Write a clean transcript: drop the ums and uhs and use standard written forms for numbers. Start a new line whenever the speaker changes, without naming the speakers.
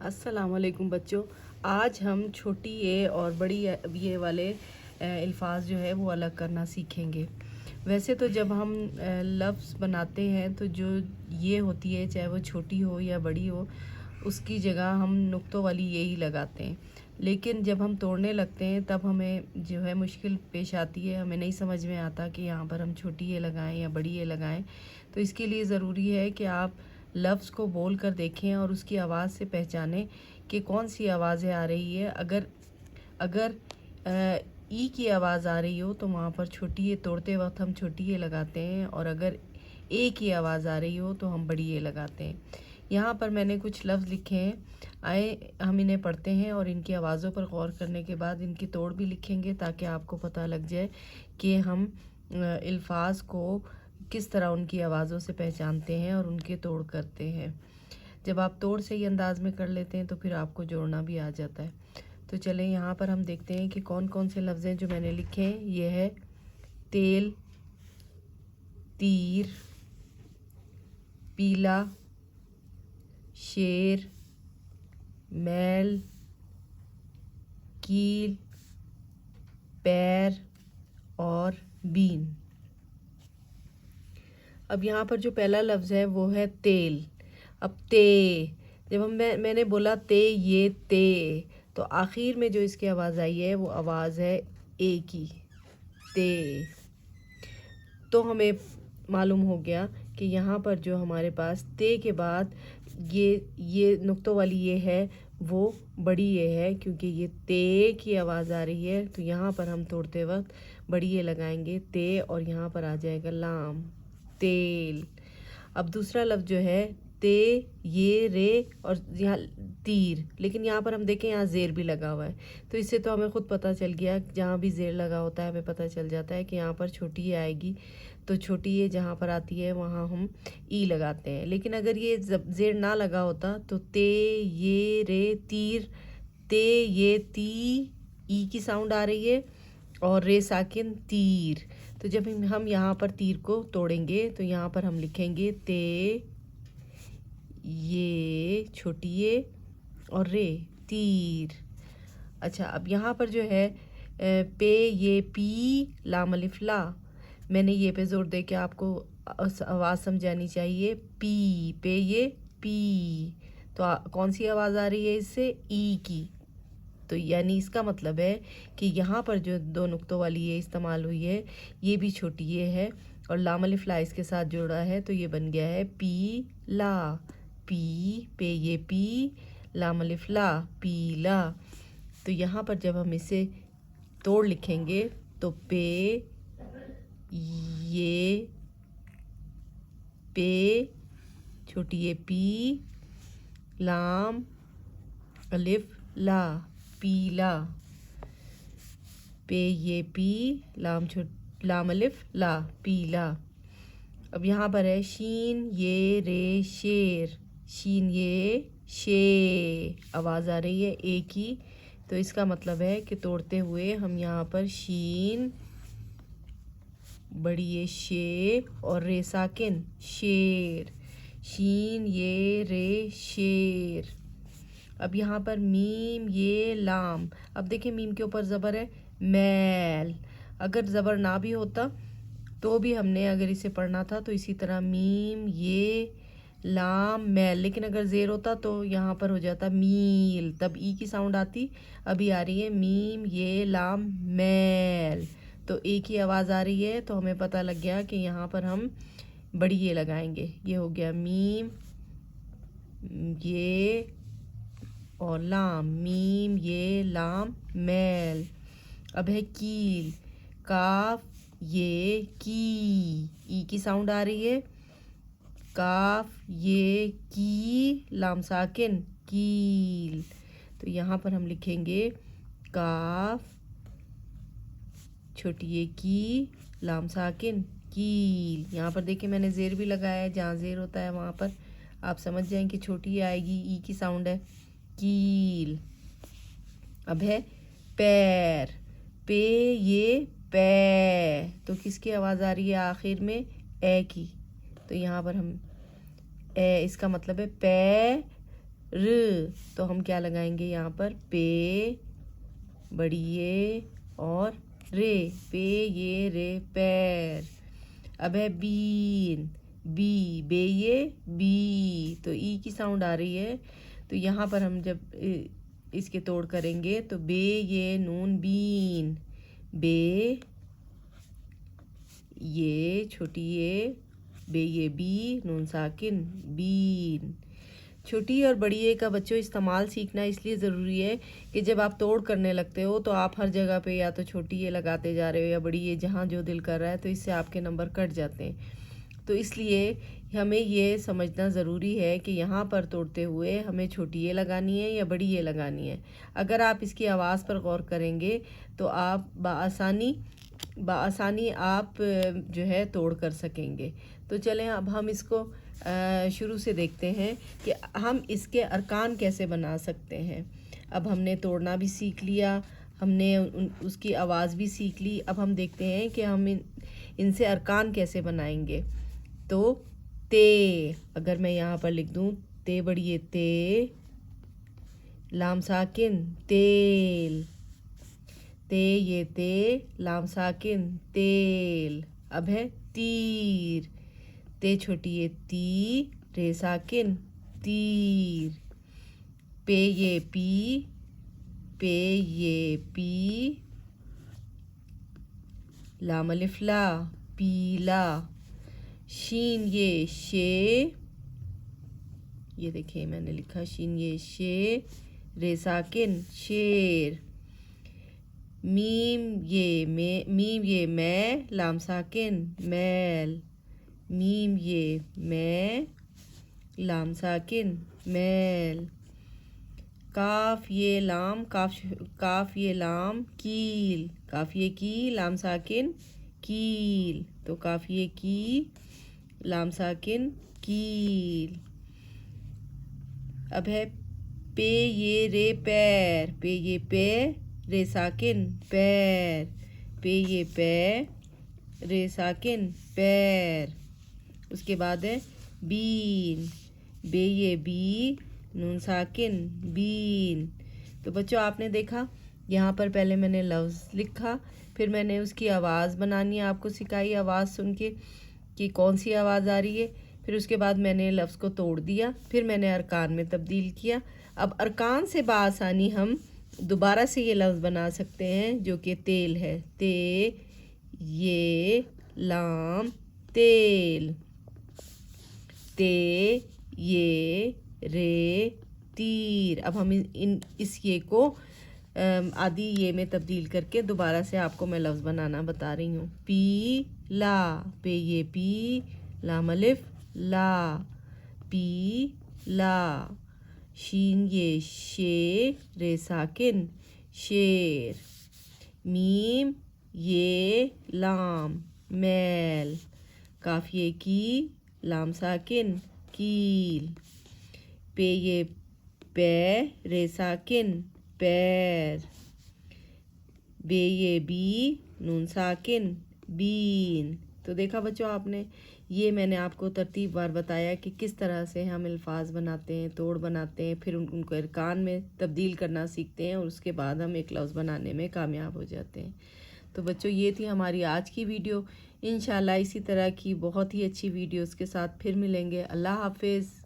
السلام علیکم بچوں. آج ہم چھوٹی اے اور بڑی یہ والے الفاظ جو ہے وہ الگ کرنا سیکھیں گے. ویسے تو جب ہم لفظ بناتے ہیں تو جو یہ ہوتی ہے چاہے وہ چھوٹی ہو یا بڑی ہو اس کی جگہ ہم نقطوں والی یہ ہی لگاتے ہیں. لیکن جب ہم توڑنے لگتے ہیں تب ہمیں جو ہے مشکل پیش آتی ہے. ہمیں نہیں سمجھ میں آتا کہ یہاں پر ہم چھوٹی اے لگائیں یا بڑی اے لگائیں. تو اس کے لیے ضروری ہے کہ آپ لفظ کو بول کر دیکھیں اور اس کی آواز سے پہچانیں کہ کون سی آوازیں آ رہی ہے. اگر ای کی آواز آ رہی ہو تو وہاں پر چھوٹی اے توڑتے وقت ہم چھوٹی اے لگاتے ہیں، اور اگر اے کی آواز آ رہی ہو تو ہم بڑی اے لگاتے ہیں. یہاں پر میں نے کچھ لفظ لکھے ہیں، آئے ہم انہیں پڑھتے ہیں اور ان کی آوازوں پر غور کرنے کے بعد ان کی توڑ بھی لکھیں گے تاکہ آپ کو پتہ لگ جائے کہ ہم الفاظ کو کس طرح ان کی آوازوں سے پہچانتے ہیں اور ان کے توڑ کرتے ہیں. جب آپ توڑ صحیح انداز میں کر لیتے ہیں تو پھر آپ کو جوڑنا بھی آ جاتا ہے. تو چلیں یہاں پر ہم دیکھتے ہیں کہ کون کون سے لفظ ہیں جو میں نے لکھے ہیں. یہ ہے تیل، تیر، پیلا، شیر، میل، کیل، پیر اور بین. اب یہاں پر جو پہلا لفظ ہے وہ ہے تیل. اب جب میں نے بولا یہ تو آخر میں جو اس کی آواز آئی ہے وہ آواز ہے اے کی، تے. تو ہمیں معلوم ہو گیا کہ یہاں پر جو ہمارے پاس تے کے بعد یہ نقطوں والی یہ ہے وہ بڑی یہ ہے، کیونکہ یہ تے کی آواز آ رہی ہے. تو یہاں پر ہم توڑتے وقت بڑی یہ لگائیں گے تے، اور یہاں پر آ جائے گا لام، تیل. اب دوسرا لفظ جو ہے تے، یہ، رے اور یہاں تیر. لیکن یہاں پر ہم دیکھیں یہاں زیر بھی لگا ہوا ہے، تو اس سے تو ہمیں خود پتہ چل گیا، جہاں بھی زیر لگا ہوتا ہے ہمیں پتہ چل جاتا ہے کہ یہاں پر چھوٹی اے آئے گی. تو چھوٹی اے جہاں پر آتی ہے وہاں ہم ای لگاتے ہیں. لیکن اگر یہ زیر نہ لگا ہوتا تو تے، یہ، رے، تیر. تے، یہ، تی، ای کی ساؤنڈ آ رہی ہے اور رے ساکن، تیر. تو جب ہم یہاں پر تیر کو توڑیں گے تو یہاں پر ہم لکھیں گے تے، یہ چھوٹی اے اور رے، تیر. اچھا، اب یہاں پر جو ہے پے، یہ، پی، لام الف لا. میں نے یہ پہ زور دے کے آپ کو آواز سمجھانی چاہیے. پی، پے، یہ، پی. تو کون سی آواز آ رہی ہے اس سے؟ ای کی. تو یعنی اس کا مطلب ہے کہ یہاں پر جو دو نقطوں والی یہ استعمال ہوئی ہے یہ بھی چھوٹی یہ ہے، اور لام الف لا اس کے ساتھ جوڑا ہے تو یہ بن گیا ہے پی لا. پی، پے، یہ، پی، لام الف لا، پیلا. تو یہاں پر جب ہم اسے توڑ لکھیں گے تو پے، یہ، پے، چھوٹی یہ، پی، لام الف لا، پیلا. پے، یہ، پی، لام الف لا، پیلا. اب یہاں پر ہے شین، یہ، رے، شیر. شین، یہ، شے آواز آ رہی ہے اے کی. تو اس کا مطلب ہے کہ توڑتے ہوئے ہم یہاں پر شین، بڑی یہ، شے اور رے ساکن، شیر. شین، یہ، رے، شیر. اب یہاں پر میم، یہ، لام. اب دیکھیں میم کے اوپر زبر ہے، میل. اگر زبر نہ بھی ہوتا تو بھی ہم نے اگر اسے پڑھنا تھا تو اسی طرح میم، یہ، لام، میل. لیکن اگر زیر ہوتا تو یہاں پر ہو جاتا میل، تب ای کی ساؤنڈ آتی. ابھی آ رہی ہے میم، یہ، لام، میل. تو اے کی آواز آ رہی ہے تو ہمیں پتہ لگ گیا کہ یہاں پر ہم بڑی یہ لگائیں گے. یہ ہو گیا میم، یہ اور لام. میم، یہ، لام، میل. اب ہے کیل. کاف، یہ، کی، ای کی ساؤنڈ آ رہی ہے. کاف، یہ، کی، لام ساکن، کیل. تو یہاں پر ہم لکھیں گے کاف، چھوٹی یہ، کی، لام ساکن، کیل. یہاں پر دیکھیں میں نے زیر بھی لگایا ہے، جہاں زیر ہوتا ہے وہاں پر آپ سمجھ جائیں کہ چھوٹی آئے گی، ای کی ساؤنڈ ہے، کیل. اب ہے پیر. پے، یہ، پے. تو کس کی آواز آ رہی ہے آخر میں؟ اے کی. تو یہاں پر ہم اے، اس کا مطلب ہے ر، تو ہم کیا لگائیں گے یہاں پر؟ پے بڑی اے اور رے، پے یہ رے پیر۔ اب ہے بین، بی بے یہ بی، تو ای کی ساؤنڈ آ رہی ہے، تو یہاں پر ہم جب اس کے توڑ کریں گے تو بے یہ نون بین، بے یہ چھوٹی اے، بے یہ بی نون ساکن بین۔ چھوٹی اور بڑی اے کا بچوں استعمال سیکھنا اس لیے ضروری ہے کہ جب آپ توڑ کرنے لگتے ہو تو آپ ہر جگہ پہ یا تو چھوٹی اے لگاتے جا رہے ہو یا بڑی اے، جہاں جو دل کر رہا ہے، تو اس سے آپ کے نمبر کٹ جاتے ہیں۔ تو اس لیے ہمیں یہ سمجھنا ضروری ہے کہ یہاں پر توڑتے ہوئے ہمیں چھوٹی اے لگانی ہے یا بڑی اے لگانی ہے۔ اگر آپ اس کی آواز پر غور کریں گے تو آپ بآسانی آپ جو ہے توڑ کر سکیں گے۔ تو چلیں اب ہم اس کو شروع سے دیکھتے ہیں کہ ہم اس کے ارکان کیسے بنا سکتے ہیں۔ اب ہم نے توڑنا بھی سیکھ لیا، ہم نے اس کی آواز بھی سیکھ لی، اب ہم دیکھتے ہیں کہ ہم ان سے ارکان کیسے بنائیں گے۔ تو تے، اگر میں یہاں پر لکھ دوں تے بڑی ہے تے، لام ساکن تیل، تے یہ تے لام ساکن تیل۔ اب ہے تیر، تے چھوٹی ہے تی رے ساکن تیر، پے یہ پی، پے یہ پی لام الف لا پیلا، شین یہ شے، یہ دیکھیں میں نے لکھا شین یہ شے رے ساکن شیر، میم یہ میں لام ساکن میل، میم یہ میں لام ساکن میل، کاف یہ لام کاف یہ لام کیل، کاف یہ کی لام ساکن کیل، تو کاف یہ کی لام ساکن کیل۔ اب ہے پے یہ رے پیر، پے یہ پے رے ساکن پیر، پے یہ پے رے ساکن پیر۔ اس کے بعد ہے بین، بے یہ بی نون ساکن بین۔ تو بچوں آپ نے دیکھا یہاں پر پہلے میں نے لفظ لکھا، پھر میں نے اس کی آواز بنانی آپ کو سکھائی، آواز سن کے کہ کون سی آواز آ رہی ہے، پھر اس کے بعد میں نے لفظ کو توڑ دیا، پھر میں نے ارکان میں تبدیل کیا۔ اب ارکان سے بآسانی ہم دوبارہ سے یہ لفظ بنا سکتے ہیں جو کہ تیل ہے، تے یہ لام تیل، تے یہ رے تیر۔ اب ہم اس یہ کو آدھی یہ میں تبدیل کر کے دوبارہ سے آپ کو میں لفظ بنانا بتا رہی ہوں۔ پی لا، پے یہ پی لام الف لا پی لا، شین یہ شے رے ساکن شیر، میم یہ لام میل، کاف یہ کی لام ساکن کیل، پے یہ پے رے ساکن پیر، بے یہ بی نون ساکن بین۔ تو دیکھا بچوں آپ نے، یہ میں نے آپ کو ترتیب وار بتایا کہ کس طرح سے ہم الفاظ بناتے ہیں، توڑ بناتے ہیں، پھر ان کو ارکان میں تبدیل کرنا سیکھتے ہیں اور اس کے بعد ہم ایک لفظ بنانے میں کامیاب ہو جاتے ہیں۔ تو بچوں یہ تھی ہماری آج کی ویڈیو، انشاءاللہ اسی طرح کی بہت ہی اچھی ویڈیوز کے ساتھ پھر ملیں گے۔ اللہ حافظ۔